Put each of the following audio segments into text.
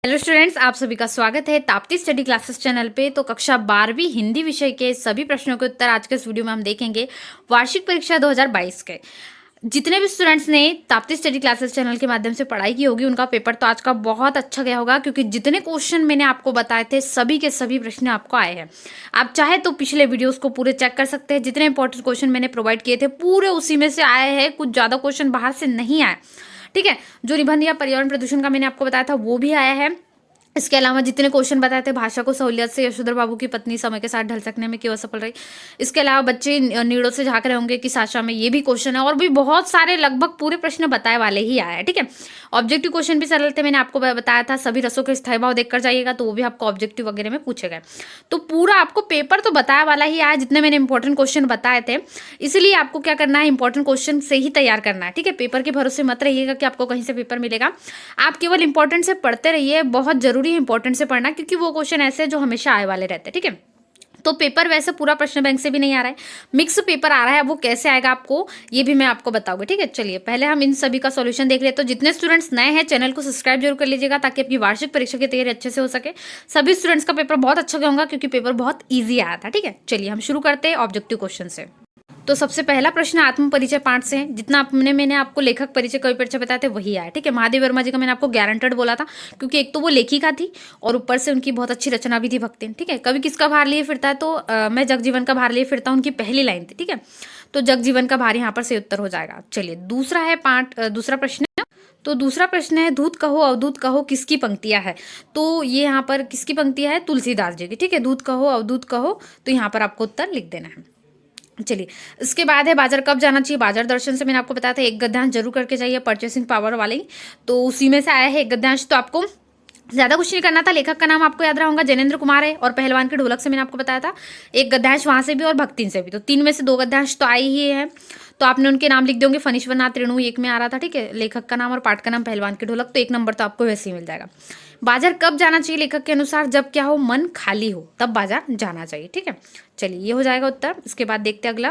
Hello students, आप सभी का स्वागत है ताप्ती स्टडी क्लासेस चैनल पे। तो कक्षा 12वीं हिंदी विषय के सभी प्रश्नों के उत्तर आज के इस वीडियो में हम देखेंगे। वार्षिक परीक्षा 2022 के जितने भी स्टूडेंट्स ने ताप्ती स्टडी क्लासेस चैनल के माध्यम से पढ़ाई की होगी उनका पेपर तो आज का बहुत अच्छा गया होगा, क्योंकि जितने क्वेश्चन मैंने आपको बताए थे सभी के सभी प्रश्न आपको आए हैं। आप चाहे तो पिछले वीडियोस को पूरे चेक कर सकते हैं। जितने इंपॉर्टेंट क्वेश्चन मैंने प्रोवाइड किए थे पूरे उसी में से आए हैं, कुछ ज़्यादा क्वेश्चन बाहर से नहीं आए। ठीक है, जो निबंध या पर्यावरण प्रदूषण का मैंने आपको बताया था वो भी आया है। इसके अलावा जितने क्वेश्चन बताए थे, भाषा को सहूलियत से यशोधर बाबू की पत्नी समय के साथ ढल सकने में क्यों असफल रही। इसके अलावा बच्चे नीड़ों से झांक रहे होंगे कि साशा में, ये भी क्वेश्चन है। और भी बहुत सारे लगभग पूरे प्रश्न बताए वाले ही आए हैं। ठीक है, ऑब्जेक्टिव क्वेश्चन भी सरल थे, मैंने आपको बताया था। सभी रसों के स्थायी भाव देखकर जाइएगा तो वो भी आपको ऑब्जेक्टिव वगैरह में पूछे गए। तो पूरा आपको पेपर तो बताया वाला ही आया, जितने मैंने इंपॉर्टेंट क्वेश्चन बताए थे। इसलिए आपको क्या करना है, इंपॉर्टेंट क्वेश्चन से ही तैयार करना है। ठीक है, पेपर के भरोसे मत रहिएगा कि आपको कहीं से पेपर मिलेगा। आप केवल इंपॉर्टेंट से पढ़ते रहिए, बहुत जरूरी है इंपॉर्टेंट से पढ़ना, क्योंकि वो क्वेश्चन ऐसे हैं जो हमेशा आए वाले रहते हैं। ठीक है, तो पेपर वैसे पूरा प्रश्न बैंक से भी नहीं आ रहा है, मिक्स पेपर आ रहा है। वो कैसे आएगा आपको ये भी मैं आपको बताऊंगी। ठीक है, चलिए पहले हम इन सभी का सॉल्यूशन देख लेते हैं। तो जितने स्टूडेंट्स नए हैं चैनल को सब्सक्राइब जरूर कर लीजिएगा, ताकि आपकी वार्षिक परीक्षा की तैयारी अच्छे से हो सके। सभी स्टूडेंट्स का पेपर बहुत अच्छा गया होगा, क्योंकि पेपर बहुत ईजी आया था। ठीक है, चलिए हम शुरू करते हैं ऑब्जेक्टिव क्वेश्चन से। तो सबसे पहला प्रश्न आत्म परिचय पाठ से है। जितना मैंने आपको लेखक परिचय कवि परिचय बताए थे वही आया। ठीक है, महादेव वर्मा जी का मैंने आपको गारंटेड बोला था, क्योंकि एक तो वो लेखिका थी और ऊपर से उनकी बहुत अच्छी रचना भी थी भक्तिन। ठीक है, कवि किसका भार लिए फिरता है, तो मैं जगजीवन का भार लिए फिरता हूँ, उनकी पहली लाइन थी। ठीक है, तो जगजीवन का भार यहाँ पर से उत्तर हो जाएगा। चलिए दूसरा है दूसरा प्रश्न। तो दूसरा प्रश्न है, दूत कहो अवधूत कहो किसकी पंक्तियां है। तो ये यहाँ पर किसकी पंक्तियां है, तुलसीदास जी की। ठीक है, दूत कहो अवधूत कहो, तो यहाँ पर आपको उत्तर लिख देना है। चलिए इसके बाद है बाजार कब जाना चाहिए। बाजार दर्शन से मैंने आपको बताया था एक गद्यांश जरूर करके जाइए, परचेसिंग पावर वाले, तो उसी में से आया है एक गद्यांश। तो आपको ज्यादा कुछ नहीं करना था, लेखक का नाम आपको याद रहा होगा, जैनेन्द्र कुमार है। और पहलवान के ढोलक से मैंने आपको बताया था एक गद्यांश वहां से भी और भक्तिन से भी, तो तीन में से दो गद्यांश तो आए ही है। तो आपने उनके नाम लिख दोगे, फणीश्वरनाथ रेणु एक में आ रहा था। ठीक है, लेखक का नाम और पाठ का नाम पहलवान के ढोलक, तो एक नंबर तो आपको वैसे ही मिल जाएगा। बाजार कब जाना चाहिए लेखक के अनुसार, जब क्या हो, मन खाली हो तब बाजार जाना चाहिए। ठीक है, चलिए ये हो जाएगा उत्तर। इसके बाद देखते हैं अगला,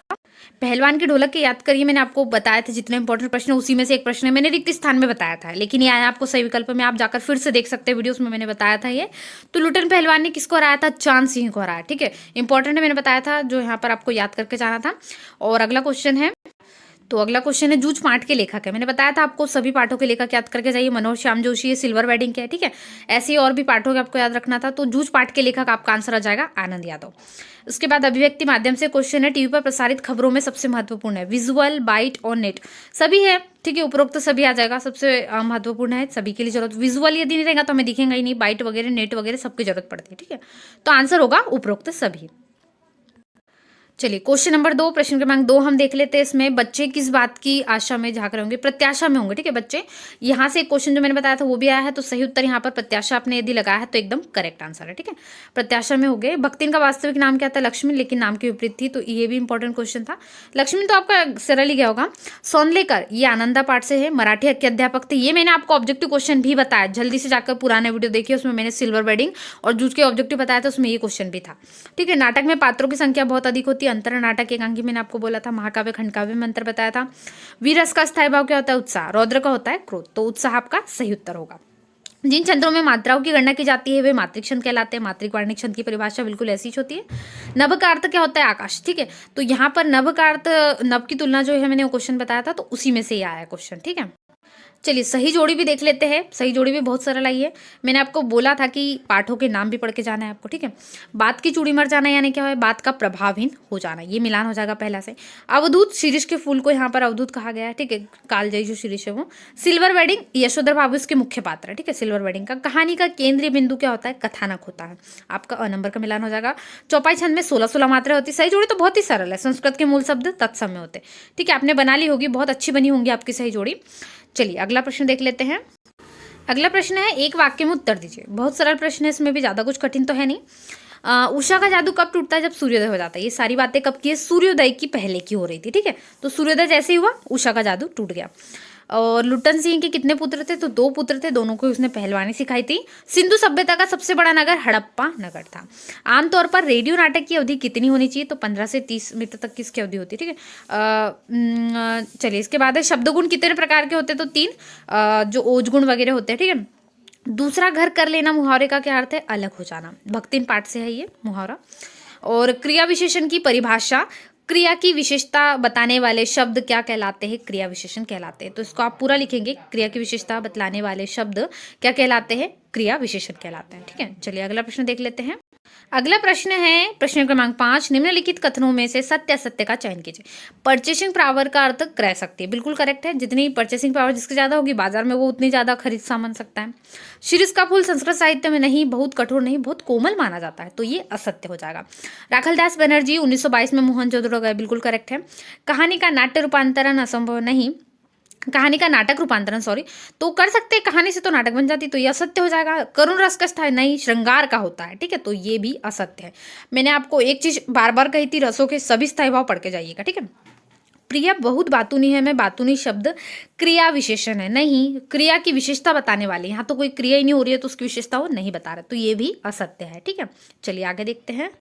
पहलवान के ढोलक के याद करिए। मैंने आपको बताया था जितने इंपॉर्टेंट प्रश्न उसी में से एक प्रश्न है, मैंने रिक्त स्थान में बताया था, लेकिन ये आया आपको सही विकल्प में। आप जाकर फिर से देख सकते हैं, वीडियोस में मैंने बताया था ये। तो लुटन पहलवान ने किसको हराया था, चांद सिंह को हराया। ठीक है, इंपॉर्टेंट है, मैंने बताया था, जो यहाँ पर आपको याद करके जाना था। और अगला क्वेश्चन है, तो अगला क्वेश्चन है, जूझ पाठ के लेखक है। मैंने बताया था आपको सभी पाठों के लेखक याद करके जाइए। मनोज श्याम जोशी है, सिल्वर वेडिंग के है। ठीक है, ऐसे ही और भी पाठों के आपको याद रखना था। तो जूझ पाठ के लेखक आपका आंसर आ जाएगा आनंद यादव। उसके बाद अभिव्यक्ति माध्यम से क्वेश्चन है, टीवी पर प्रसारित खबरों में सबसे महत्वपूर्ण है विजुअल, बाइट और नेट, सभी है। ठीक है, उपरोक्त सभी आ जाएगा, सबसे महत्वपूर्ण है, सभी के लिए जरूरत। विजुअल यदि नहीं रहेगा तो हमें दिखेगा ही नहीं, बाइट वगैरह नेट वगैरह सबकी जरूरत पड़ती है। ठीक है, तो आंसर होगा उपरोक्त सभी। चलिए क्वेश्चन नंबर 2, प्रश्न क्रमांक 2 हम देख लेते हैं। इसमें बच्चे किस बात की आशा में झांक रहे होंगे, प्रत्याशा में होंगे। ठीक है बच्चे, यहाँ से एक क्वेश्चन जो मैंने बताया था वो भी आया है, तो सही उत्तर यहाँ पर प्रत्याशा आपने यदि लगाया है तो एकदम करेक्ट आंसर है। ठीक है, प्रत्याशा में हो गए। भक्तिन का वास्तविक नाम क्या था, लक्ष्मी, लेकिन नाम की विपरीत थी, तो ये भी इंपॉर्टेंट क्वेश्चन था। लक्ष्मी तो आपका सरल ही गया होगा। सोनलेकर ये आनंदा पाठ से है, मराठी के अध्यापक थे। ये मैंने आपको ऑब्जेक्टिव क्वेश्चन भी बताया, जल्दी से जाकर पुराने वीडियो देखिए, उसमें मैंने सिल्वर वेडिंग और जूझ के ऑब्जेक्टिव बताया था, उसमें ये क्वेश्चन भी था। ठीक है, नाटक में पात्रों की संख्या बहुत अधिक होती है, अंतर नाटक एकांकी मैंने आपको बोला था। महाकाव्य खंडकाव्य में अंतर बताया था। वीरस का स्थायी भाव क्या होता है, उत्साह। रौद्र का होता है क्रोध, तो उत्साह आपका सही उत्तर होगा। जिन छंदों में मात्राओं की गणना की जाती है वे मात्रिक छंद कहलाते हैं। मात्रिक वार्णिक छंद की परिभाषा बिल्कुल ऐसी ही होती है। नभ का अर्थ क्या होता है, आकाश। ठीक है, तो यहाँ पर नभ का अर्थ, नभ की तुलना जो है मैंने वो क्वेश्चन बताया था, तो उसी में से ही आया क्वेश्चन। ठीक है, चलिए सही जोड़ी भी देख लेते हैं। सही जोड़ी भी बहुत सरल आई है, मैंने आपको बोला था कि पाठों के नाम भी पढ़ के जाना है आपको। ठीक है, बात की चूड़ी मर जाना यानी क्या है, बात का प्रभावहीन हो जाना, ये मिलान हो जाएगा पहला से। अवधूत शीरीष के फूल को यहाँ पर अवधूत कहा गया है। ठीक है, कालजयी जो शीरीष है वो। सिल्वर वेडिंग यशोधर बाबू इसके मुख्य पात्र है। ठीक है, सिल्वर वेडिंग का। कहानी का केंद्रीय बिंदु क्या होता है, कथानक होता है, आपका अ नंबर का मिलान हो जाएगा। चौपाई छंद में 16 मात्रा होती है। सही जोड़ी तो बहुत ही सरल है, संस्कृत के मूल शब्द तत्सम होते हैं। ठीक है, आपने बना ली होगी, बहुत अच्छी बनी होंगी आपकी सही जोड़ी। चलिए अगला प्रश्न देख लेते हैं। अगला प्रश्न है, एक वाक्य में उत्तर दीजिए। बहुत सरल प्रश्न है, इसमें भी ज्यादा कुछ कठिन तो है नहीं। उषा का जादू कब टूटता है, जब सूर्योदय हो जाता है। ये सारी बातें कब की है, सूर्योदय की पहले की हो रही थी। ठीक है, तो सूर्योदय जैसे ही हुआ उषा का जादू टूट गया। और लुटन सिंह के कितने पुत्र थे, तो 2 पुत्र थे, दोनों को उसने पहलवानी सिखाई थी। सिंधु सभ्यता का सबसे बड़ा नगर हड़प्पा नगर था। आमतौर पर रेडियो नाटक की अवधि कितनी होनी चाहिए, तो 15 से 30 मिनट तक की इसकी अवधि होती है। ठीक है, चलिए इसके बाद है, शब्द गुण कितने प्रकार के होते हैं, तो 3, जो ओज गुण वगैरह होते हैं। ठीक है, दूसरा घर कर लेना मुहावरे का क्या अर्थ है? अलग हो जाना। भक्तिन पाठ से है ये मुहावरा। और क्रिया विशेषण की परिभाषा, क्रिया की विशेषता बताने वाले शब्द क्या कहलाते हैं? क्रिया विशेषण कहलाते हैं। तो इसको आप पूरा लिखेंगे, क्रिया की विशेषता बतलाने वाले शब्द क्या कहलाते हैं? क्रिया विशेषण कहलाते हैं। ठीक है, चलिए अगला प्रश्न देख लेते हैं। अगला प्रश्न है प्रश्न क्रमांक 5, निम्नलिखित कथनों में से सत्य असत्य का चयन कीजिए। परचेसिंग पावर का अर्थ क्रय शक्ति, बिल्कुल करेक्ट है। जितनी परचेसिंग पावर जिसकी ज्यादा होगी बाजार में वो उतनी ज्यादा खरीद सामान सकता है। शिरीष का फूल संस्कृत साहित्य में नहीं बहुत कठोर नहीं बहुत कोमल माना जाता है, तो ये असत्य हो जाएगा। राखलदास बनर्जी 1922 में मोहनजोदड़ो गए, बिल्कुल करेक्ट है। कहानी का नाट्य रूपांतरण असंभव नहीं, कहानी का नाटक रूपांतरण तो कर सकते हैं, कहानी से तो नाटक बन जाती, तो ये असत्य हो जाएगा। करुण रस का स्थान नहीं, श्रृंगार का होता है। ठीक है, तो ये भी असत्य है। मैंने आपको एक चीज बार बार कही थी, रसों के सभी स्थायी भाव पढ़ के जाइएगा। ठीक है, प्रिया बहुत बातूनी है, मैं बातूनी शब्द क्रिया विशेषण है, नहीं क्रिया की विशेषता बताने वाले, यहाँ तो कोई क्रिया ही नहीं हो रही है तो उसकी विशेषता वो नहीं बता रहे, तो ये भी असत्य है। ठीक है, चलिए आगे देखते हैं।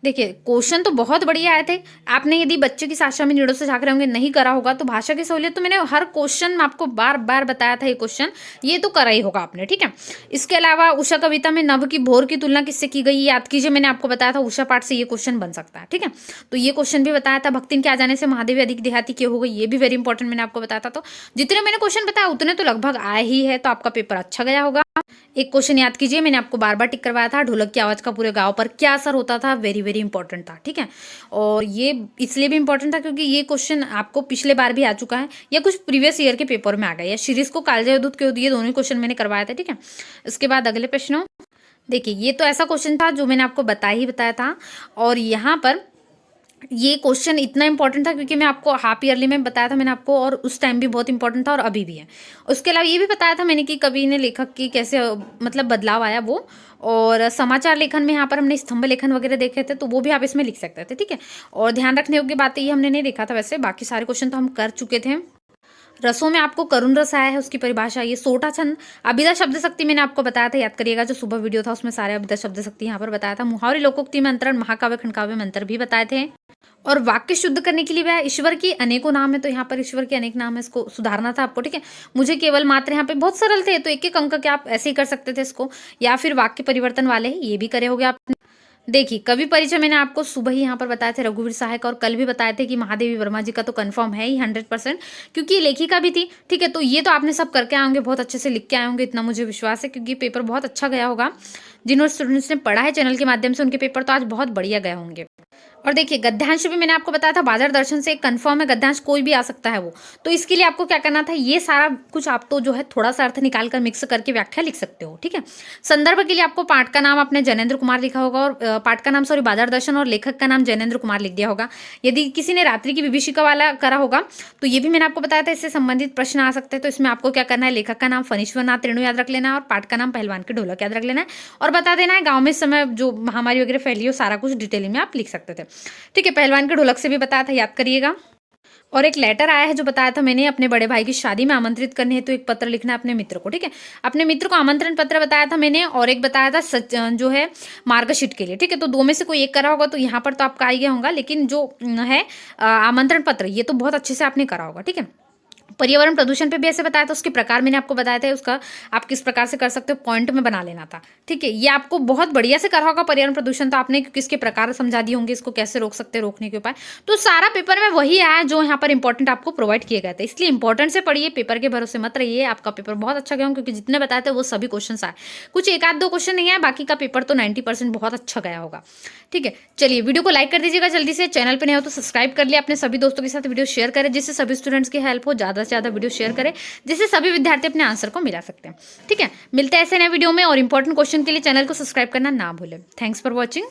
देखिए क्वेश्चन तो बहुत बढ़िया आए थे। आपने यदि बच्चे की साक्षा में नीड़ों से झांक रहे होंगे नहीं करा होगा तो भाषा की सहूलियत, तो मैंने हर क्वेश्चन में आपको बार बार बताया था ये क्वेश्चन, ये तो करा ही होगा आपने। ठीक है, इसके अलावा उषा कविता में नभ की भोर की तुलना किससे की गई याद कीजिए, मैंने आपको बताया था उषा पाठ से ये क्वेश्चन बन सकता है। ठीक है, तो ये क्वेश्चन भी बताया था। भक्तिन के आ जाने से महादेवी अधिक देहाती क्यों हो गई, ये भी वेरी इंपॉर्टेंट मैंने आपको बताया था। तो जितने मैंने क्वेश्चन बताया उतने तो लगभग आए ही है, तो आपका पेपर अच्छा गया होगा। एक क्वेश्चन याद कीजिए, मैंने आपको बार बार टिक करवाया था, ढोलक की आवाज का पूरे गांव पर क्या असर होता था, वेरी वेरी इंपॉर्टेंट था। ठीक है, और ये इसलिए भी इंपॉर्टेंट था क्योंकि ये क्वेश्चन आपको पिछले बार भी आ चुका है या कुछ प्रीवियस ईयर के पेपर में आ गया, या शिरीष को कालजय दूध क्यों दिए, दोनों क्वेश्चन मैंने करवाया था। ठीक है, इसके बाद अगले प्रश्नों देखिए, ये तो ऐसा क्वेश्चन था जो मैंने आपको बताया था, और यहाँ पर ये क्वेश्चन इतना इंपॉर्टेंट था क्योंकि मैं आपको हाफ ईयरली में बताया था मैंने आपको, और उस टाइम भी बहुत इंपॉर्टेंट था और अभी भी है। उसके अलावा ये भी बताया था मैंने कि कवि ने लेखक की कैसे मतलब बदलाव आया वो, और समाचार लेखन में यहाँ पर हमने स्तंभ लेखन वगैरह देखे थे, तो वो भी आप इसमें लिख सकते थे। ठीक है, और ध्यान रखने योग्य बातें ये हमने नहीं देखा था, वैसे बाकी सारे क्वेश्चन तो हम कर चुके थे। रसों में आपको करुण रस आया है, उसकी परिभाषा, ये सोटा छंद, अभिधा शब्द शक्ति मैंने आपको बताया था, याद करिएगा जो सुबह वीडियो था उसमें सारे अभिधा शब्द शक्ति यहाँ पर बताया था। मुहावरे लोकोक्ति में अंतरण, महाकाव्य खंडकाव्य में अंतर भी बताए थे। और वाक्य शुद्ध करने के लिए वह ईश्वर की अनेकों नाम है, तो यहाँ पर ईश्वर के अनेक नाम है, इसको सुधारना था आपको। ठीक है, मुझे केवल मात्र यहाँ पे बहुत सरल थे, तो एक एक अंक के आप ऐसे ही कर सकते थे इसको, या फिर वाक्य परिवर्तन वाले ये भी करे होगे आपने। देखिए कवि परिचय मैंने आपको सुबह ही यहाँ पर बताए थे, रघुवीर सहाय का, और कल भी बताए थे कि महादेवी वर्मा जी का तो कंफर्म है ही 100%, क्योंकि ये लेखिका भी थी। ठीक है, तो ये तो आपने सब करके आए होंगे, बहुत अच्छे से लिख के आए होंगे, इतना मुझे विश्वास है, क्योंकि पेपर बहुत अच्छा गया होगा। जिन स्टूडेंट्स ने पढ़ा है चैनल के माध्यम से उनके पेपर तो आज बहुत बढ़िया गए होंगे। और देखिए गद्यांश भी मैंने आपको बताया था, बाजार दर्शन से एक कंफर्म है, गद्यांश कोई भी आ सकता है वो, तो इसके लिए आपको क्या करना था, ये सारा कुछ आप तो जो है थोड़ा सा अर्थ निकाल कर मिक्स करके व्याख्या लिख सकते हो। ठीक है, संदर्भ के लिए आपको पाठ का नाम आपने जैनेंद्र कुमार लिखा होगा, और पाठ का नाम बाजार दर्शन, और लेखक का नाम जैनेंद्र कुमार लिख दिया होगा। यदि किसी ने रात्रि की विभीषिका वाला करा होगा तो ये भी मैंने आपको बताया था, इससे संबंधित प्रश्न आ सकते हैं। तो इसमें आपको क्या करना है, लेखक का नाम फणीश्वर नाथ रेणु याद रख लेना है, और पाठ का नाम पहलवान के ढोलक याद रख लेना है, और बता देना है गाँव में इस समय जो महामारी वगैरह फैली हो, सारा कुछ डिटेलिंग में आप लिख सकते थे। ठीक है, पहलवान के ढोलक से भी बताया था, याद करिएगा। और एक लेटर आया है जो बताया था मैंने, अपने बड़े भाई की शादी में आमंत्रित करने है तो एक पत्र लिखना है अपने मित्र को। ठीक है, अपने मित्र को आमंत्रण पत्र बताया था मैंने, और एक बताया था जो है मार्कशीट के लिए। ठीक है, तो दो में से कोई एक करा होगा, तो यहाँ पर तो आपका आ गया होगा, लेकिन जो है आमंत्रण पत्र ये तो बहुत अच्छे से आपने करा होगा। ठीक है, पर्यावरण प्रदूषण पे भी ऐसे बताया था, उसके प्रकार मैंने आपको बताया था, उसका आप किस प्रकार से कर सकते हो पॉइंट में बना लेना था। ठीक है, ये आपको बहुत बढ़िया से करा होगा पर्यावरण प्रदूषण, तो आपने किसके प्रकार समझा दिए होंगे, इसको कैसे रोक सकते हैं, रोकने के उपाय, तो सारा पेपर में वही आया जो यहाँ पर इंपॉर्टेंट आपको प्रोवाइड किए गए थे। इसलिए इंपॉर्टेंट से पढ़िए, पेपर के भरोसे मत रहिए, आपका पेपर बहुत अच्छा गया, क्योंकि जितने बताए थे वो सभी क्वेश्चन आए, कुछ एक आध दो क्वेश्चन नहीं आए, बाकी का पेपर तो 90% बहुत अच्छा गया होगा। ठीक है, चलिए वीडियो को लाइक कर दीजिएगा जल्दी से, चैनल पर नहीं हो तो सब्सक्राइब कर लिया, अपने सभी दोस्तों के साथ वीडियो शेयर करें, जिससे सभी स्टूडेंट्स की हेल्प हो, ज़्यादा से ज़्यादा वीडियो शेयर करें जिससे सभी विद्यार्थी अपने आंसर को मिला सकते हैं। ठीक है, मिलते हैं ऐसे नए वीडियो में, और इंपॉर्टेंट क्वेश्चन के लिए चैनल को सब्सक्राइब करना ना भूलें। Thanks for watching.